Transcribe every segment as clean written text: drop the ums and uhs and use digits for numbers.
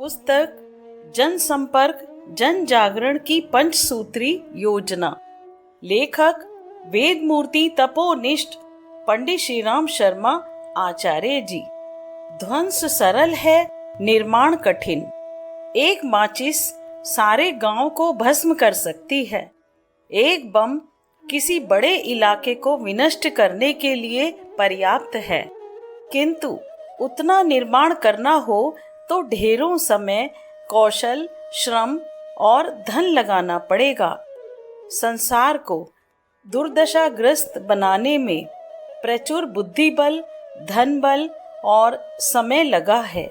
पुस्तक जनसंपर्क जन जागरण की पंचसूत्री योजना। लेखक वेदमूर्ति तपोनिष्ठ पंडित श्रीराम शर्मा आचार्य जी। ध्वंस सरल है, निर्माण कठिन। एक माचिस सारे गांव को भस्म कर सकती है। एक बम किसी बड़े इलाके को विनष्ट करने के लिए पर्याप्त है, किंतु उतना निर्माण करना हो तो ढेरों समय, कौशल, श्रम और धन लगाना पड़ेगा। संसार को दुर्दशाग्रस्त बनाने में प्रचुर बुद्धि बल, धन बल और समय लगा है।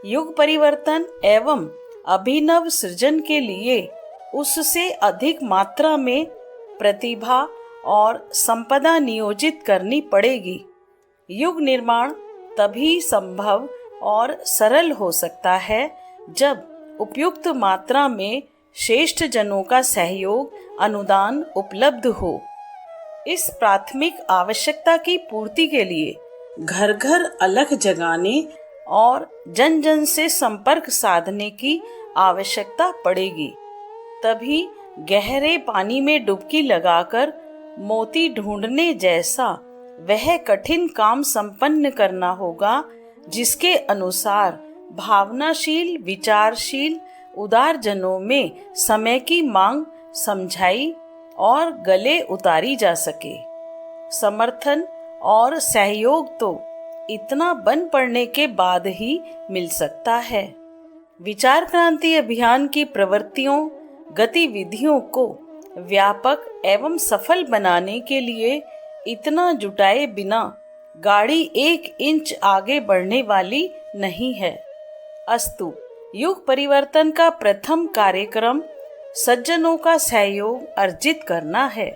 युग परिवर्तन एवं अभिनव सृजन के लिए उससे अधिक मात्रा में प्रतिभा और संपदा नियोजित करनी पड़ेगी। युग निर्माण तभी संभव और सरल हो सकता है जब उपयुक्त मात्रा में श्रेष्ठ जनों का सहयोग, अनुदान उपलब्ध हो। इस प्राथमिक आवश्यकता की पूर्ति के लिए घर घर अलख जगाने और जन जन से संपर्क साधने की आवश्यकता पड़ेगी। तभी गहरे पानी में डुबकी लगाकर मोती ढूंढने जैसा वह कठिन काम संपन्न करना होगा, जिसके अनुसार भावनाशील, विचारशील, उदार जनों में समय की मांग समझाई और गले उतारी जा सके। समर्थन और सहयोग तो इतना बन पड़ने के बाद ही मिल सकता है। विचार क्रांति अभियान की प्रवृत्तियों, गतिविधियों को व्यापक एवं सफल बनाने के लिए इतना जुटाए बिना गाड़ी 1 इंच आगे बढ़ने वाली नहीं है। अस्तु, युग परिवर्तन का प्रथम कार्यक्रम सज्जनों का सहयोग अर्जित करना है।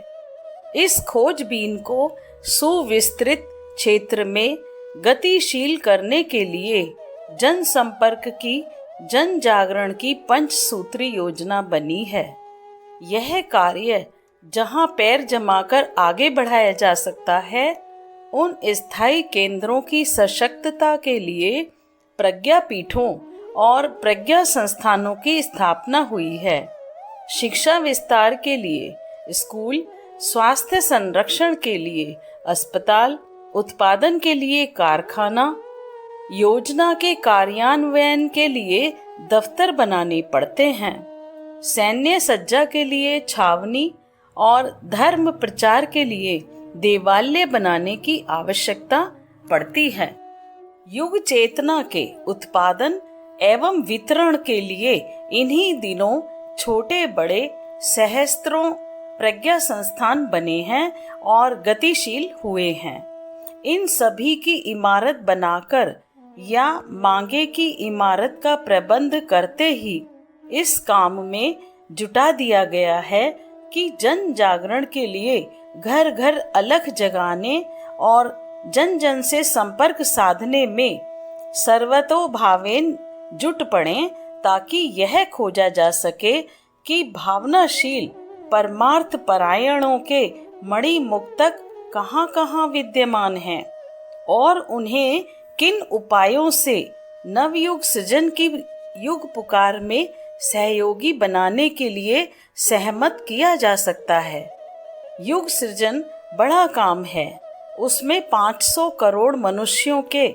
इस खोजबीन को सुविस्तृत क्षेत्र में गतिशील करने के लिए जनसंपर्क की, जन जागरण की पंचसूत्री योजना बनी है। यह कार्य जहां पैर जमाकर आगे बढ़ाया जा सकता है, उन स्थायी केंद्रों की सशक्तता के लिए प्रज्ञापीठों और प्रज्ञा संस्थानों की स्थापना हुई है। शिक्षा विस्तार के लिए स्कूल, स्वास्थ्य संरक्षण के लिए अस्पताल, उत्पादन के लिए कारखाना, योजना के कार्यान्वयन के लिए दफ्तर बनाने पड़ते हैं। सैन्य सज्जा के लिए छावनी और धर्म प्रचार के लिए देवालय बनाने की आवश्यकता पड़ती है। युग चेतना के उत्पादन एवं वितरण के लिए इन्हीं दिनों छोटे बड़े सहस्त्रों प्रज्ञा संस्थान बने हैं और गतिशील हुए हैं। इन सभी की इमारत बनाकर या मांगे की इमारत का प्रबंध करते ही इस काम में जुटा दिया गया है कि जन जागरण के लिए घर घर अलख जगाने और जन जन से संपर्क साधने में सर्वतोभावेन जुट पड़ें, ताकि यह खोजा जा सके कि भावनाशील परमार्थ परायणों के मणि मुक्तक कहाँ कहाँ विद्यमान हैं और उन्हें किन उपायों से नवयुग सृजन की युग पुकार में सहयोगी बनाने के लिए सहमत किया जा सकता है। युग सृजन बड़ा काम है। उसमें 500 करोड़ मनुष्यों के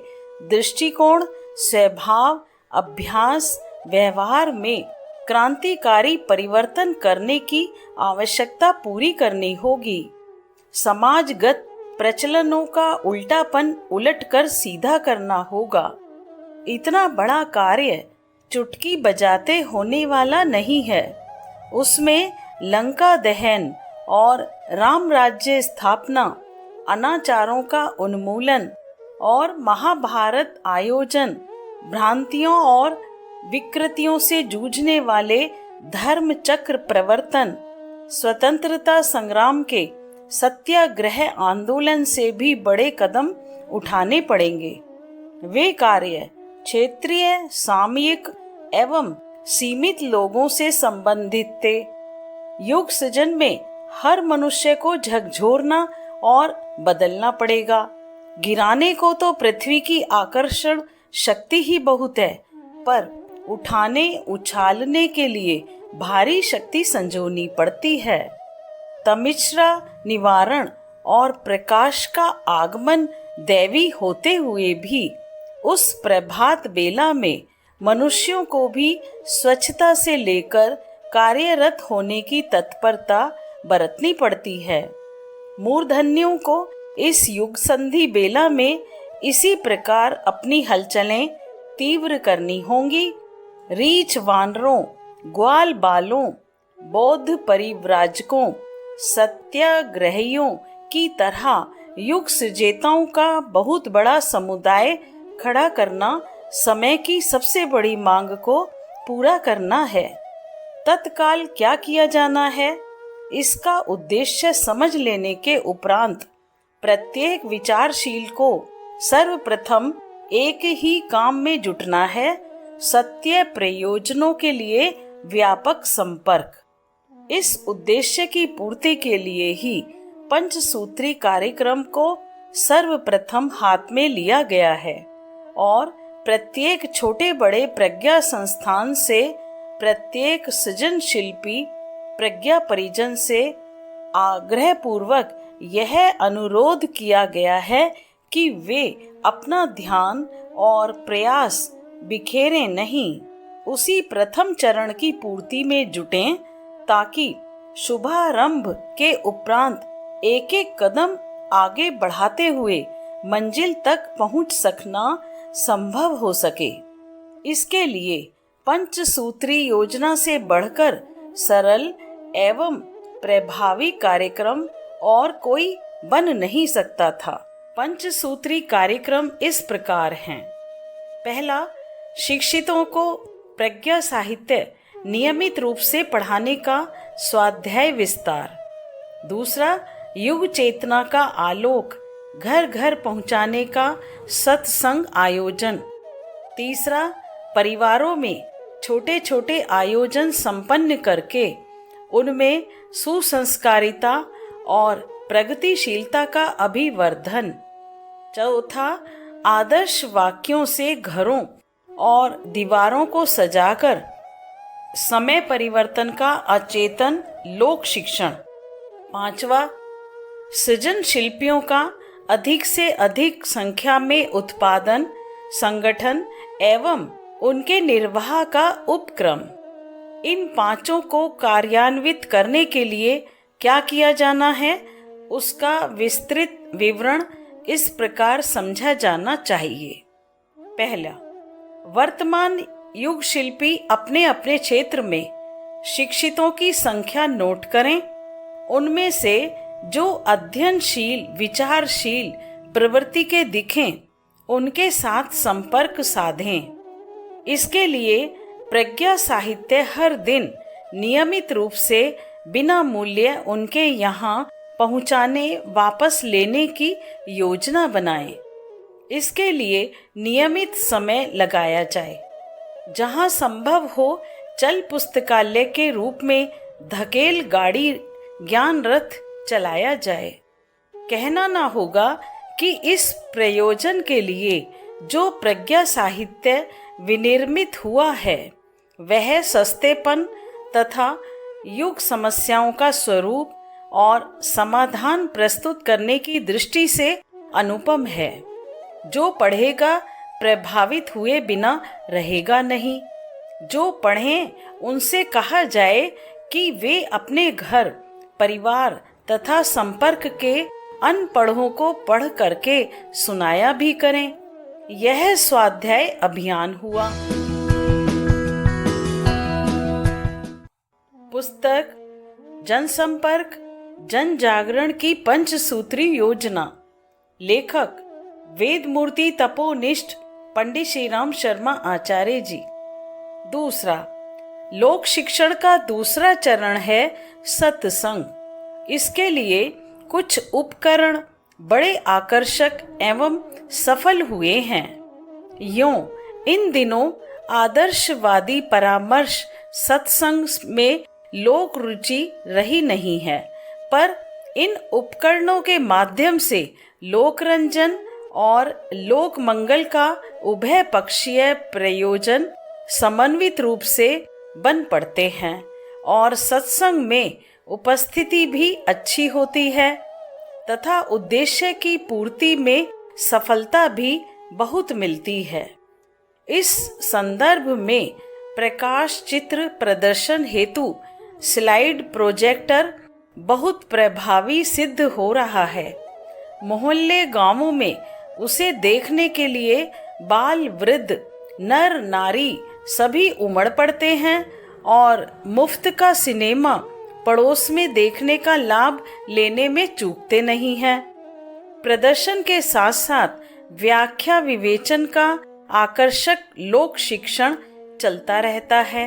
दृष्टिकोण, स्वभाव, अभ्यास, व्यवहार में क्रांतिकारी परिवर्तन करने की आवश्यकता पूरी करनी होगी। समाजगत प्रचलनों का उल्टापन उलटकर सीधा करना होगा। इतना बड़ा कार्य चुटकी बजाते होने वाला नहीं है। उसमें लंका दहन और राम राज्य स्थापना, अनाचारों का उन्मूलन और महाभारत आयोजन, भ्रांतियों और विकृतियों से जूझने वाले धर्म चक्र प्रवर्तन, स्वतंत्रता संग्राम के सत्याग्रह आंदोलन से भी बड़े कदम उठाने पड़ेंगे। वे कार्य क्षेत्रीय, सामयिक एवं सीमित लोगों से संबंधित थे। युग सृजन में हर मनुष्य को झकझोरना और बदलना पड़ेगा। गिराने को तो पृथ्वी की आकर्षण शक्ति ही बहुत है, पर उठाने उछालने के लिए भारी शक्ति संजोनी पड़ती है। तमिश्रा निवारण और प्रकाश का आगमन दैवी होते हुए भी उस प्रभात बेला में मनुष्यों को भी स्वच्छता से लेकर कार्यरत होने की तत्परता बरतनी पड़ती है। मूर्धन्यों को इस युग संधि बेला में इसी प्रकार अपनी हलचलें तीव्र करनी होंगी। रीछ वानरों, ग्वाल बालों, बौद्ध परिव्राजकों, सत्याग्रहियों की तरह युग सृजेताओं का बहुत बड़ा समुदाय खड़ा करना समय की सबसे बड़ी मांग को पूरा करना है। तत्काल क्या किया जाना है, इसका उद्देश्य समझ लेने के उपरांत प्रत्येक विचारशील को सर्वप्रथम एक ही काम में जुटना है, सत्य प्रयोजनों के लिए व्यापक संपर्क। इस उद्देश्य की पूर्ति के लिए ही पंचसूत्री कार्यक्रम को सर्वप्रथम हाथ में लिया गया है और प्रत्येक छोटे बड़े प्रज्ञा संस्थान से, प्रत्येक सृजन शिल्पी प्रज्ञा परिजन से आग्रह पूर्वक यह अनुरोध किया गया है कि वे अपना ध्यान और प्रयास बिखेरें नहीं, उसी प्रथम चरण की पूर्ति में जुटें, ताकि शुभारंभ के उपरांत एक एक कदम आगे बढ़ाते हुए मंजिल तक पहुंच सकना संभव हो सके। इसके लिए पंचसूत्री योजना से बढ़कर सरल एवं प्रभावी कार्यक्रम और कोई बन नहीं सकता था। पंचसूत्री कार्यक्रम इस प्रकार हैं। पहला, शिक्षितों को प्रज्ञा साहित्य नियमित रूप से पढ़ाने का स्वाध्याय विस्तार। दूसरा, युग चेतना का आलोक घर घर पहुंचाने का सत्संग आयोजन। तीसरा, परिवारों में छोटे छोटे आयोजन संपन्न करके उनमें सुसंस्कारिता और प्रगतिशीलता का अभिवर्धन। चौथा, आदर्श वाक्यों से घरों और दीवारों को सजाकर समय परिवर्तन का अचेतन लोक शिक्षण। पांचवा, सृजन शिल्पियों का अधिक से अधिक संख्या में उत्पादन, संगठन एवं उनके निर्वाह का उपक्रम। इन पांचों को कार्यान्वित करने के लिए क्या किया जाना है, उसका विस्तृत विवरण इस प्रकार समझा जाना चाहिए। पहला, वर्तमान युग शिल्पी अपने अपने क्षेत्र में शिक्षितों की संख्या नोट करें। उनमें से जो अध्ययनशील, विचारशील प्रवृत्ति के दिखें, उनके साथ संपर्क साधें। इसके लिए प्रज्ञा साहित्य हर दिन नियमित रूप से बिना मूल्य उनके यहाँ पहुँचाने वापस लेने की योजना बनाएं। इसके लिए नियमित समय लगाया जाए। जहाँ संभव हो चल पुस्तकालय के रूप में धकेल गाड़ी ज्ञान रथ चलाया जाए। कहना ना होगा कि इस प्रयोजन के लिए जो प्रज्ञा साहित्य विनिर्मित हुआ है वह सस्तेपन तथा युग समस्याओं का स्वरूप और समाधान प्रस्तुत करने की दृष्टि से अनुपम है। जो पढ़ेगा प्रभावित हुए बिना रहेगा नहीं। जो पढ़ें उनसे कहा जाए कि वे अपने घर, परिवार तथा संपर्क के अनपढ़ों को पढ़ करके सुनाया भी करें। यह स्वाध्याय अभियान हुआ। पुस्तक जनसंपर्क जन जागरण की पंचसूत्री योजना। लेखक वेदमूर्ति तपोनिष्ठ पंडित श्रीराम शर्मा आचार्य जी। दूसरा, लोक शिक्षण का दूसरा चरण है सत्संग। इसके लिए कुछ उपकरण बड़े आकर्षक एवं सफल हुए हैं। यूं इन दिनों आदर्शवादी परामर्श सत्संग में लोक रुचि रही नहीं है, पर इन उपकरणों के माध्यम से लोक रंजन और लोक मंगल का उभय पक्षीय प्रयोजन समन्वित रूप से बन पड़ते हैं और सत्संग में उपस्थिति भी अच्छी होती है तथा उद्देश्य की पूर्ति में सफलता भी बहुत मिलती है। इस संदर्भ में प्रकाश चित्र प्रदर्शन हेतु स्लाइड प्रोजेक्टर बहुत प्रभावी सिद्ध हो रहा है। मोहल्ले गांवों में उसे देखने के लिए बाल वृद्ध नर नारी सभी उमड़ पड़ते हैं और मुफ्त का सिनेमा पड़ोस में देखने का लाभ लेने में चूकते नहीं हैं। प्रदर्शन के साथ साथ व्याख्या विवेचन का आकर्षक लोक शिक्षण चलता रहता है।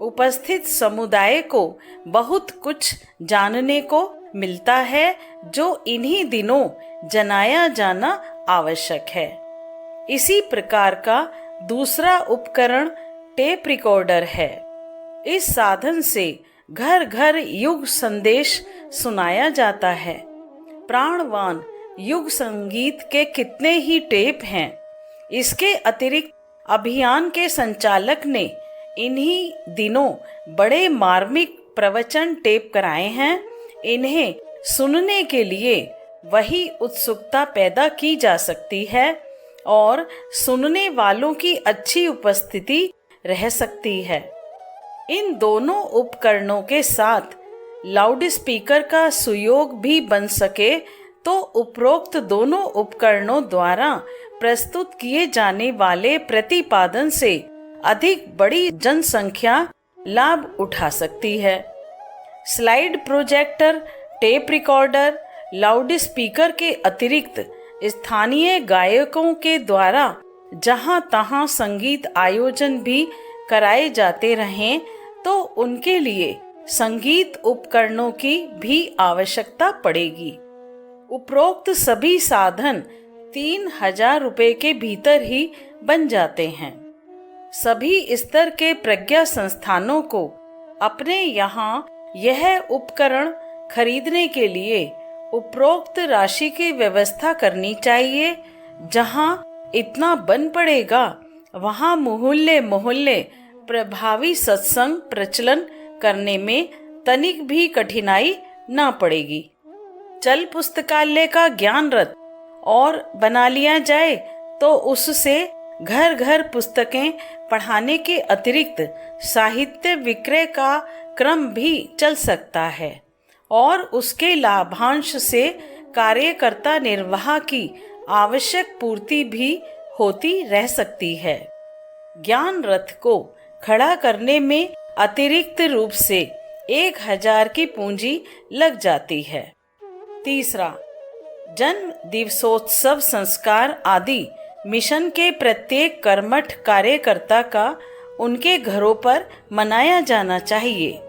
उपस्थित समुदाय को बहुत कुछ जानने को मिलता है जो इन्हीं दिनों जनाया जाना आवश्यक है। इसी प्रकार का दूसरा उपकरण टेप रिकॉर्डर है। इस साधन से घर घर युग संदेश सुनाया जाता है। प्राणवान युग संगीत के कितने ही टेप हैं। इसके अतिरिक्त अभियान के संचालक ने इन्हीं दिनों बड़े मार्मिक प्रवचन टेप कराए हैं। इन्हें सुनने के लिए वही उत्सुकता पैदा की जा सकती है और सुनने वालों की अच्छी उपस्थिति रह सकती है। इन दोनों उपकरणों के साथ लाउड स्पीकर का सुयोग भी बन सके तो उपरोक्त दोनों उपकरणों द्वारा प्रस्तुत किए जाने वाले प्रतिपादन से अधिक बड़ी जनसंख्या लाभ उठा सकती है। Slide projector, tape recorder, loud speaker के अतिरिक्त स्थानीय गायकों के द्वारा जहां तहां संगीत आयोजन भी कराए जाते रहें तो उनके लिए संगीत उपकरणों की भी आवश्यकता पड़ेगी। उपरोक्त सभी साधन 3000 रुपए के भीतर ही बन जाते हैं। सभी स्तर के प्रज्ञा संस्थानों को अपने यहाँ यह उपकरण खरीदने के लिए उपरोक्त राशि की व्यवस्था करनी चाहिए। जहाँ इतना बन पड़ेगा वहाँ मोहल्ले मोहल्ले प्रभावी सत्संग प्रचलन करने में तनिक भी कठिनाई ना पड़ेगी। चल पुस्तकालय का ज्ञान रथ और बना लिया जाए तो उससे घर घर पुस्तकें पढ़ाने के अतिरिक्त साहित्य विक्रय का क्रम भी चल सकता है और उसके लाभांश से कार्यकर्ता निर्वाह की आवश्यक पूर्ति भी होती रह सकती है। ज्ञान रथ को खड़ा करने में अतिरिक्त रूप से 1000 की पूंजी लग जाती है। तीसरा, जन्म दिवसोत्सव संस्कार आदि मिशन के प्रत्येक कर्मठ कार्यकर्ता का उनके घरों पर मनाया जाना चाहिए।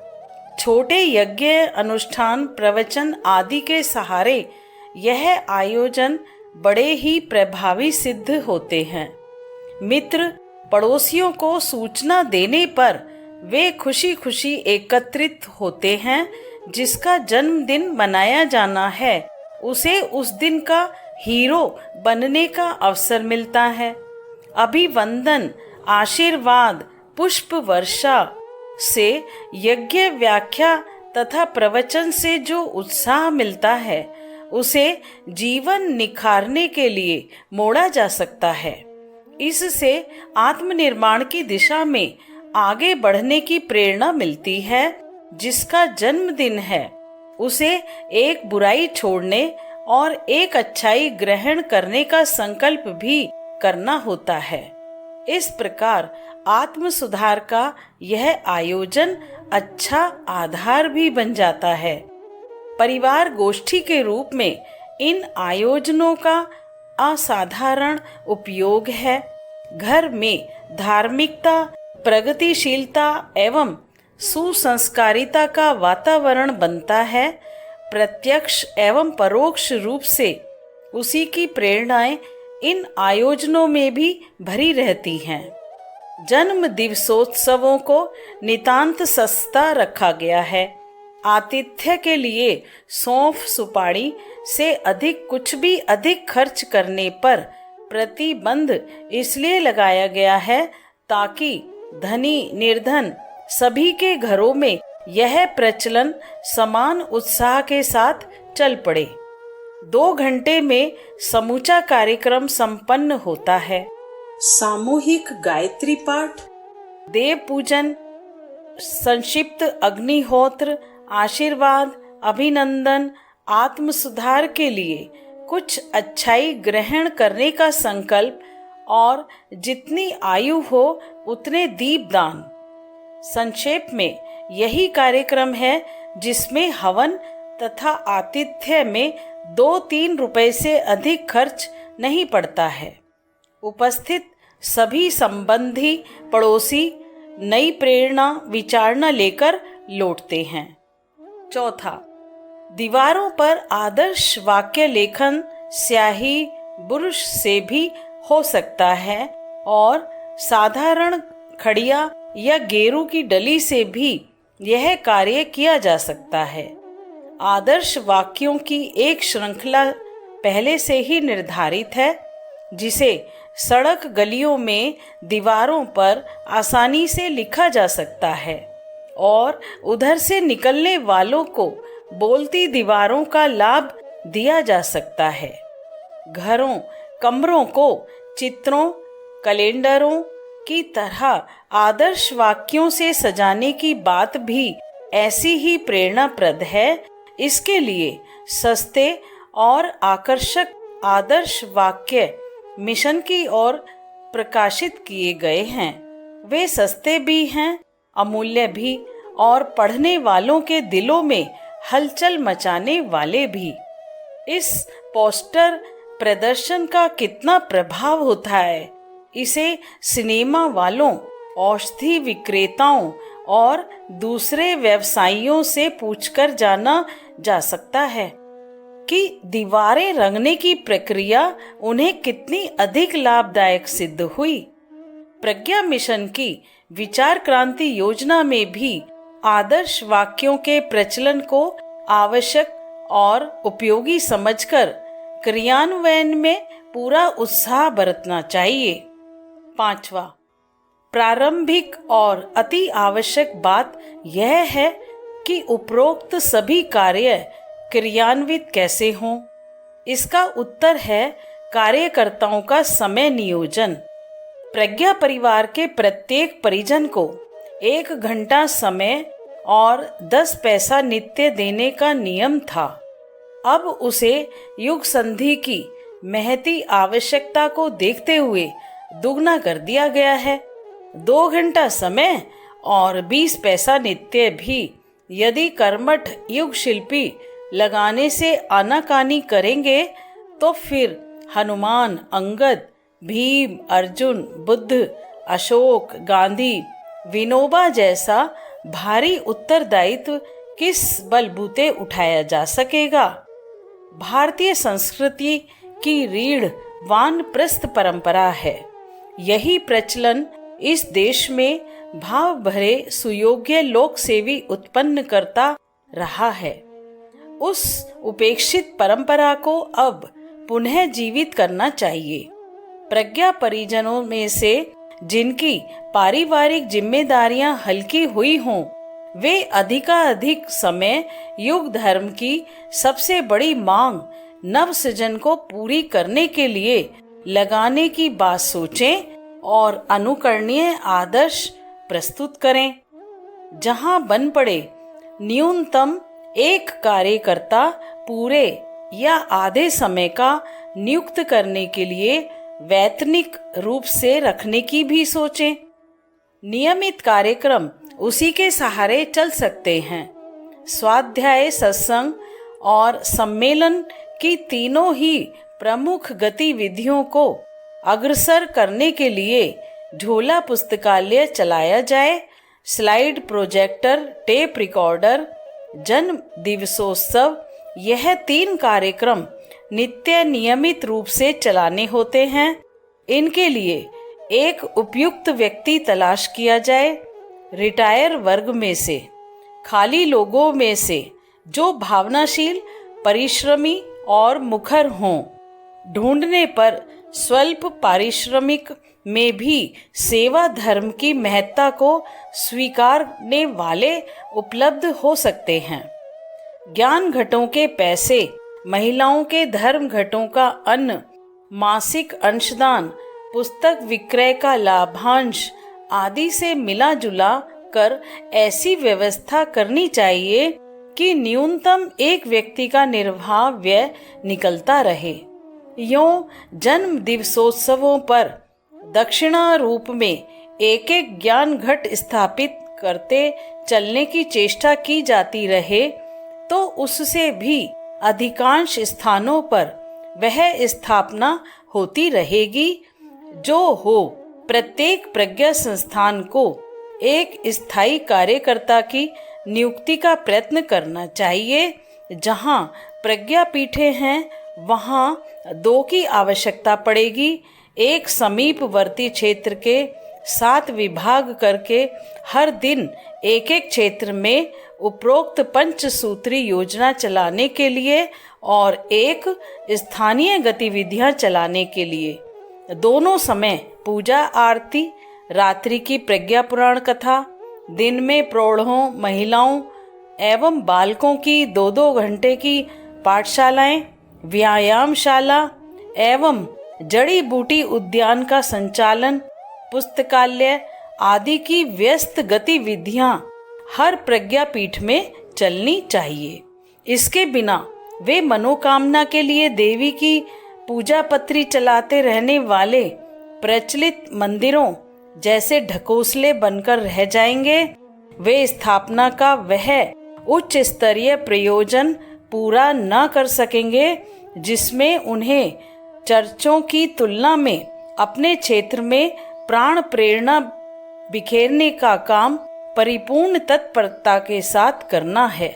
छोटे यज्ञ अनुष्ठान प्रवचन आदि के सहारे यह आयोजन बड़े ही प्रभावी सिद्ध होते हैं। मित्र पड़ोसियों को सूचना देने पर वे खुशी खुशी एकत्रित होते हैं। जिसका जन्मदिन मनाया जाना है उसे उस दिन का हीरो बनने का अवसर मिलता है। अभिवंदन, आशीर्वाद, पुष्प वर्षा से, यज्ञ व्याख्या तथा प्रवचन से जो उत्साह मिलता है उसे जीवन निखारने के लिए मोड़ा जा सकता है। इससे आत्मनिर्माण की दिशा में आगे बढ़ने की प्रेरणा मिलती है। जिसका जन्मदिन है उसे एक बुराई छोड़ने और एक अच्छाई ग्रहण करने का संकल्प भी करना होता है। इस प्रकार आत्म सुधार का यह आयोजन अच्छा आधार भी बन जाता है। परिवार गोष्ठी के रूप में इन आयोजनों का असाधारण उपयोग है। घर में धार्मिकता, प्रगतिशीलता एवं सुसंस्कारिता का वातावरण बनता है। प्रत्यक्ष एवं परोक्ष रूप से उसी की प्रेरणाएं इन आयोजनों में भी भरी रहती हैं। जन्म दिवसोत्सवों को नितांत सस्ता रखा गया है। आतिथ्य के लिए सौंफ सुपारी से अधिक कुछ भी अधिक खर्च करने पर प्रतिबंध इसलिए लगाया गया है ताकि धनी निर्धन सभी के घरों में यह प्रचलन समान उत्साह के साथ चल पड़े। 2 घंटे में समूचा कार्यक्रम संपन्न होता है। सामूहिक गायत्री पाठ, देव पूजन, संक्षिप्त अग्निहोत्र, आशीर्वाद, अभिनंदन, आत्म सुधार के लिए कुछ अच्छाई ग्रहण करने का संकल्प और जितनी आयु हो उतने दीपदान। संक्षेप में यही कार्यक्रम है जिसमें हवन तथा आतिथ्य में 2-3 रुपए से अधिक खर्च नहीं पड़ता है। उपस्थित सभी संबंधी पड़ोसी नई प्रेरणा विचारणा लेकर लौटते हैं। चौथा, दीवारों पर आदर्श वाक्य लेखन स्याही ब्रश से भी हो सकता है और साधारण खड़िया या गेरू की डली से भी यह कार्य किया जा सकता है। आदर्श वाक्यों की एक श्रृंखला पहले से ही निर्धारित है, जिसे सड़क गलियों में दीवारों पर आसानी से लिखा जा सकता है और उधर से निकलने वालों को बोलती दीवारों का लाभ दिया जा सकता है। घरों कमरों को चित्रों कैलेंडरों की तरह आदर्श वाक्यों से सजाने की बात भी ऐसी ही प्रेरणाप्रद है। इसके लिए सस्ते और आकर्षक आदर्श वाक्य मिशन की ओर प्रकाशित किए गए हैं। वे सस्ते भी हैं, अमूल्य भी और पढ़ने वालों के दिलों में हलचल मचाने वाले भी। इस पोस्टर प्रदर्शन का कितना प्रभाव होता है, इसे सिनेमा वालों, औषधि विक्रेताओं और दूसरे व्यवसायियों से पूछकर जाना जा सकता है कि दीवारें रंगने की प्रक्रिया उन्हें कितनी अधिक लाभदायक सिद्ध हुई। प्रज्ञा मिशन की विचार क्रांति योजना में भी आदर्श वाक्यों के प्रचलन को आवश्यक और उपयोगी समझकर क्रियान्वयन में पूरा उत्साह बरतना चाहिए। 5वां, प्रारंभिक और अति आवश्यक बात यह है कि उपरोक्त सभी कार्य क्रियान्वित कैसे हों। इसका उत्तर है कार्यकर्ताओं का समय नियोजन। प्रज्ञा परिवार के प्रत्येक परिजन को 1 घंटा समय और 10 पैसा नित्य देने का नियम था। अब उसे युग संधि की महती आवश्यकता को देखते हुए दुगना कर दिया गया है। 2 घंटा समय और 20 पैसा नित्य भी यदि कर्मठ युग शिल्पी लगाने से आनाकानी करेंगे तो फिर हनुमान, अंगद, भीम, अर्जुन, बुद्ध, अशोक, गांधी, विनोबा जैसा भारी उत्तरदायित्व किस बलबूते उठाया जा सकेगा। भारतीय संस्कृति की रीढ़ वानप्रस्थ परंपरा है। यही प्रचलन इस देश में भाव भरे सुयोग्य लोक सेवी उत्पन्न करता रहा है। उस उपेक्षित परंपरा को अब पुनः जीवित करना चाहिए। प्रज्ञा परिजनों में से जिनकी पारिवारिक जिम्मेदारियां हल्की हुई हों, वे अधिकाधिक समय युग धर्म की सबसे बड़ी मांग नव सृजन को पूरी करने के लिए लगाने की बात सोचें और अनुकरणीय आदर्श प्रस्तुत करें। जहां बन पड़े न्यूनतम एक कार्यकर्ता पूरे या आधे समय का नियुक्त करने के लिए वैतनिक रूप से रखने की भी सोचें। नियमित कार्यक्रम उसी के सहारे चल सकते हैं। स्वाध्याय, सत्संग और सम्मेलन की तीनों ही प्रमुख गतिविधियों को अग्रसर करने के लिए झोला पुस्तकालय चलाया जाए। स्लाइड प्रोजेक्टर, टेप रिकॉर्डर, जन्म दिवसोत्सव, यह 3 कार्यक्रम नित्य नियमित रूप से चलाने होते हैं। इनके लिए एक उपयुक्त व्यक्ति तलाश किया जाए। रिटायर वर्ग में से, खाली लोगों में से जो भावनाशील, परिश्रमी और मुखर हों। ढूंढने पर स्वल्प पारिश्रमिक में भी सेवा धर्म की महत्ता को स्वीकारने वाले उपलब्ध हो सकते हैं। ज्ञान घटों के पैसे, महिलाओं के धर्म घटों का अन्न, मासिक अंशदान, पुस्तक विक्रय का लाभांश आदि से मिला जुला कर ऐसी व्यवस्था करनी चाहिए कि न्यूनतम एक व्यक्ति का निर्वाह व्यय निकलता रहे। यों जन्म दिवसोत्सवों पर दक्षिणा रूप में एक एक ज्ञान घट स्थापित करते चलने की चेष्टा की जाती रहे तो उससे भी अधिकांश स्थानों पर वह स्थापना होती रहेगी जो हो। प्रत्येक प्रज्ञा संस्थान को एक स्थायी कार्यकर्ता की नियुक्ति का प्रयत्न करना चाहिए। जहाँ प्रज्ञा पीठें हैं वहाँ 2 की आवश्यकता पड़ेगी। एक समीपवर्ती क्षेत्र के 7 विभाग करके हर दिन एक एक क्षेत्र में उपरोक्त पंचसूत्री योजना चलाने के लिए और एक स्थानीय गतिविधियां चलाने के लिए। दोनों समय पूजा आरती, रात्रि की प्रज्ञा पुराण कथा, दिन में प्रौढ़ों, महिलाओं एवं बालकों की 2-2 घंटे की पाठशालाएं, व्यायामशाला एवं जड़ी बूटी उद्यान का संचालन, पुस्तकालय आदि की व्यस्त गतिविधियां हर प्रज्ञा पीठ में चलनी चाहिए। इसके बिना वे मनोकामना के लिए देवी की पूजा पत्री चलाते रहने वाले प्रचलित मंदिरों जैसे ढकोसले बनकर रह जाएंगे। वे स्थापना का वह उच्च स्तरीय प्रयोजन पूरा न कर सकेंगे जिसमें उन्हें चर्चों की तुलना में अपने क्षेत्र में प्राण प्रेरणा बिखेरने का काम परिपूर्ण तत्परता के साथ करना है।